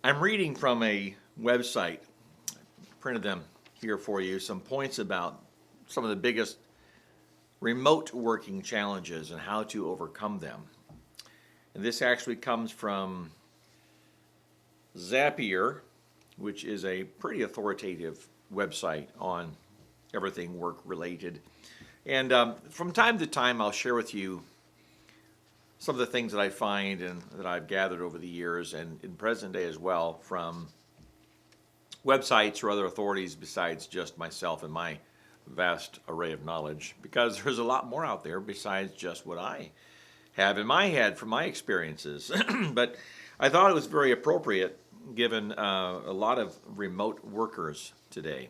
I'm reading from a website, printed them here for you, some points about some of the biggest remote working challenges and how to overcome them. And this actually comes from Zapier, which is a pretty authoritative website on everything work related. And from time to time, I'll share with you some of the things that I find and that I've gathered over the years and in present day as well from websites or other authorities besides just myself and my vast array of knowledge, because there's a lot more out there besides just what I have in my head from my experiences. But I thought it was very appropriate given a lot of remote workers today,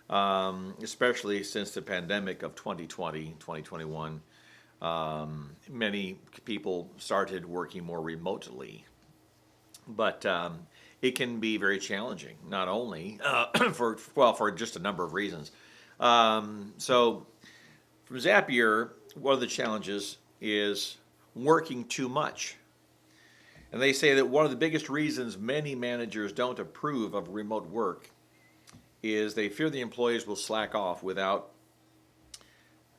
especially since the pandemic of 2020, 2021. Many people started working more remotely, but it can be very challenging, not only for just a number of reasons. So, from Zapier, one of the challenges is working too much. And they say that one of the biggest reasons many managers don't approve of remote work is they fear the employees will slack off without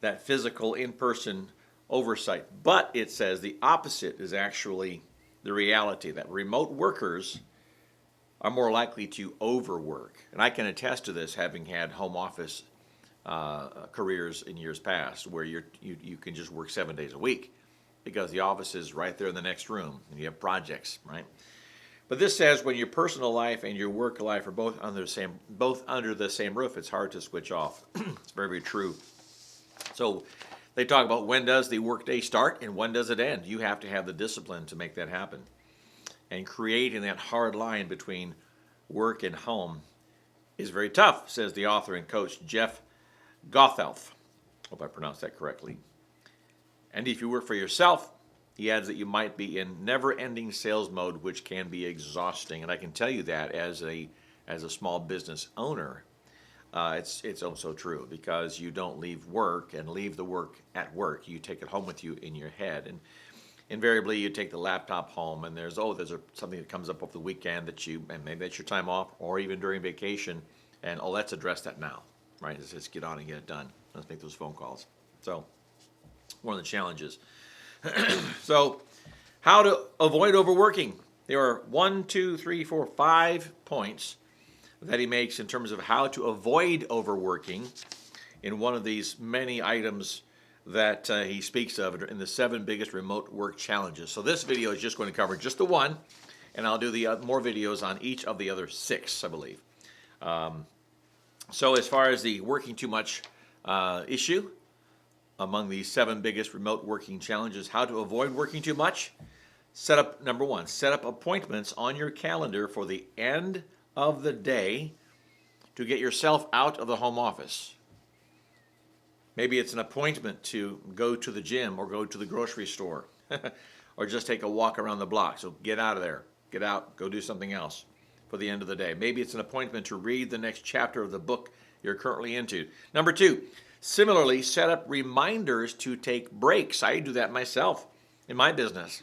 that physical in-person oversight. But it says the opposite is actually the reality, that remote workers are more likely to overwork. And I can attest to this, having had home office careers in years past, where you can just work 7 days a week because the office is right there in the next room and you have projects, right? But this says when your personal life and your work life are both under the same roof, it's hard to switch off. It's very, very true. So they talk about when does the workday start and when does it end. You have to have the discipline to make that happen. And creating that hard line between work and home is very tough, says the author and coach Jeff Gothelf. Hope I pronounced that correctly. And if you work for yourself, he adds that you might be in never-ending sales mode, which can be exhausting. And I can tell you that as a small business owner, it's also true, because you don't leave work and leave the work at work. You take it home with you in your head, and invariably you take the laptop home, and there's something that comes up over the weekend and maybe that's your time off, or even during vacation, and let's address that now, right? Let's just get on and get it done. Let's make those phone calls. So one of the challenges. So how to avoid overworking? There are 5 points that he makes in terms of how to avoid overworking in one of these many items that he speaks of in the 7 biggest remote work challenges. So this video is just going to cover just the one, and I'll do the more videos on each of the other 6, I believe. So as far as the working too much issue, among the 7 biggest remote working challenges, how to avoid working too much, number 1, set up appointments on your calendar for the end of the day to get yourself out of the home office. Maybe it's an appointment to go to the gym or go to the grocery store or just take a walk around the block. So get out of there. Get out, go do something else for the end of the day. Maybe it's an appointment to read the next chapter of the book you're currently into. Number 2, similarly, set up reminders to take breaks. I do that myself in my business.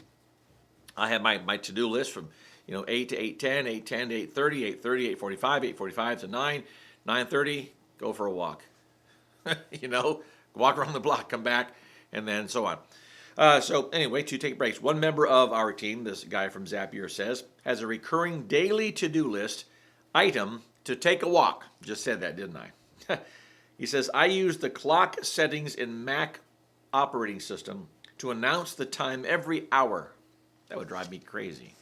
I have my to-do list from 8 to 8:10, 8:10 to 8:30, 8:30, 8:45, 8:45 to 9, 9:30, go for a walk. Walk around the block, come back, and then so on. So anyway, to take breaks. One member of our team, this guy from Zapier says, has a recurring daily to-do list item to take a walk. Just said that, didn't I? He says, I use the clock settings in Mac operating system to announce the time every hour. That would drive me crazy.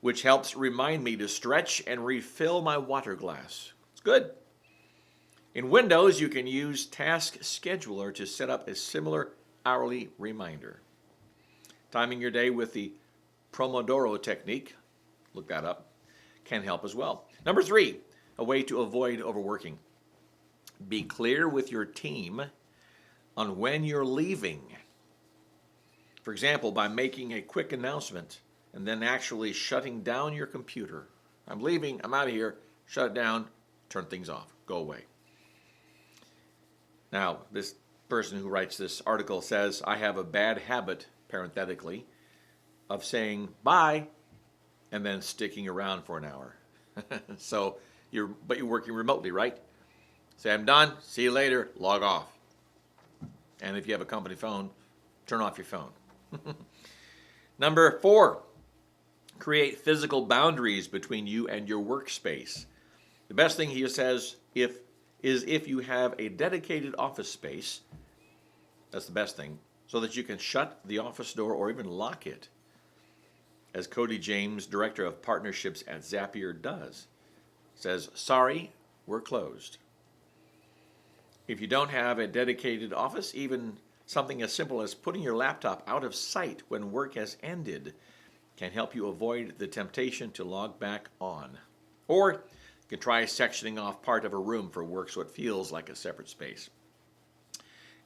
Which helps remind me to stretch and refill my water glass. It's good. In Windows, you can use Task Scheduler to set up a similar hourly reminder. Timing your day with the Pomodoro technique, look that up, can help as well. Number 3, a way to avoid overworking. Be clear with your team on when you're leaving. For example, by making a quick announcement and then actually shutting down your computer. I'm leaving, I'm out of here, shut it down, turn things off, go away. Now, this person who writes this article says, I have a bad habit, parenthetically, of saying bye and then sticking around for an hour. So but you're working remotely, right? Say, I'm done, see you later, log off. And if you have a company phone, turn off your phone. Number 4, create physical boundaries between you and your workspace. The best thing he says is if you have a dedicated office space, that's the best thing, so that you can shut the office door or even lock it. As Cody James, Director of Partnerships at Zapier does, says, sorry, we're closed. If you don't have a dedicated office, even something as simple as putting your laptop out of sight when work has ended can help you avoid the temptation to log back on. Or you can try sectioning off part of a room for work so it feels like a separate space.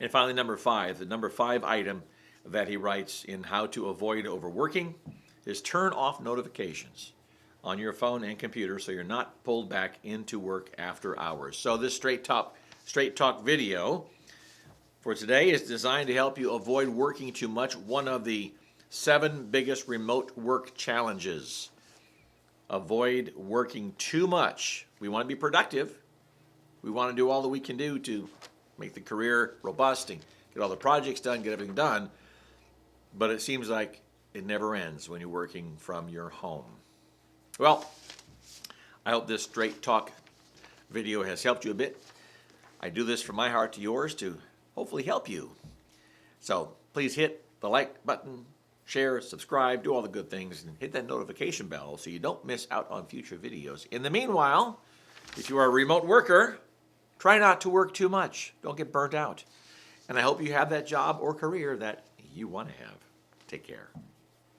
And finally, number 5, the number 5 item that he writes in How to Avoid Overworking is turn off notifications on your phone and computer so you're not pulled back into work after hours. So this Straight Talk video for today is designed to help you avoid working too much, one of the 7 biggest remote work challenges. Avoid working too much. We want to be productive. We want to do all that we can do to make the career robust and get all the projects done, get everything done. But it seems like it never ends when you're working from your home. Well, I hope this Straight Talk video has helped you a bit. I do this from my heart to yours to hopefully help you. So please hit the like button, share, subscribe, do all the good things, and hit that notification bell so you don't miss out on future videos. In the meanwhile, if you are a remote worker, try not to work too much. Don't get burnt out. And I hope you have that job or career that you want to have. Take care.